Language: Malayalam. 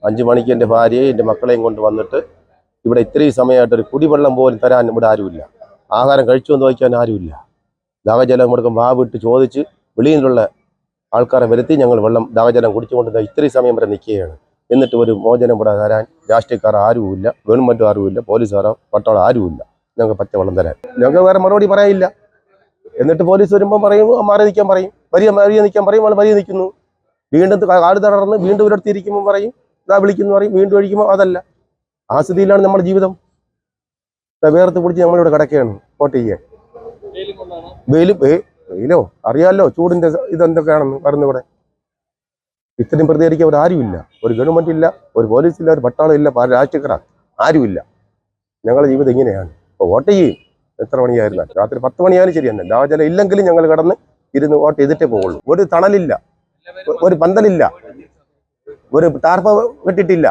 5 മണിക്ക് എൻ്റെ ഭാര്യയും എൻ്റെ മക്കളെയും കൊണ്ട് വന്നിട്ട് ഇവിടെ ഇത്രയും സമയമായിട്ട് ഒരു കുടിവെള്ളം പോലും തരാൻ ഇവിടെ ആരുമില്ല. ആഹാരം കഴിച്ചു എന്ന് വയ്ക്കാൻ ആരുമില്ല. ദാഹജലം കൊടുക്കും വിട്ട് ചോദിച്ച് വെളിയിലുള്ള ആൾക്കാരെ വരുത്തി ഞങ്ങൾ ദാഹജലം കുടിച്ചുകൊണ്ട് ഇത്രയും സമയം വരെ നിൽക്കുകയാണ്. എന്നിട്ട് ഒരു മോചനം ഇവിടെ തരാൻ രാഷ്ട്രീയക്കാർ ആരുമില്ല, ഗവൺമെൻറ് ആരുമില്ല, പോലീസുകാരോ പട്ടാളോ ആരുമില്ല ഞങ്ങൾക്ക് പച്ചവെള്ളം തരാൻ. ഞങ്ങൾക്ക് വേറെ മറുപടി പറയാനില്ല. എന്നിട്ട് പോലീസ് വരുമ്പോൾ പറയും മാറി നിൽക്കാൻ പറയും, വരിയ നിൽക്കാൻ പറയും, അവൾ വരിയ നിൽക്കുന്നു. വീണ്ടും കാട് തടർന്ന് വീണ്ടും ഇവരടുത്തിരിക്കുമ്പോൾ പറയും ഇതാ വിളിക്കുന്നു പറയും, വീണ്ടും ഒഴിക്കുമ്പോൾ അതല്ല. ആ സ്ഥിതിയിലാണ് നമ്മുടെ ജീവിതം. വേർത്ത് പിടിച്ച് നമ്മളിവിടെ കിടക്കുകയാണ് വോട്ട് ചെയ്യാൻ. വെയിലോ അറിയാമല്ലോ ചൂടിന്റെ ഇതെന്തൊക്കെയാണെന്ന് പറഞ്ഞിവിടെ. ഇത്രയും പ്രതികരിക്കാൻ അവർ ആരുമില്ല. ഒരു ഗവൺമെന്റ് ഇല്ല, ഒരു പോലീസില്ല, ഒരു പട്ടാളം ഇല്ല, രാഷ്ട്രീയക്കാർ ആരുമില്ല. ഞങ്ങളുടെ ജീവിതം ഇങ്ങനെയാണ്. ഇപ്പോൾ വോട്ട് ചെയ്യും എത്ര മണിയായിരുന്നാൽ രാത്രി 10 മണിയായാലും ശരി തന്നെ. ദാഹജലം ഇല്ലെങ്കിലും ഞങ്ങൾ കിടന്ന് ഇരുന്ന് വോട്ട് ചെയ്തിട്ടേ പോവുള്ളൂ. ഒരു തണലില്ല, ഒരു പന്തലില്ല, ഒരു ടാർപ്പ കെട്ടിട്ടില്ല.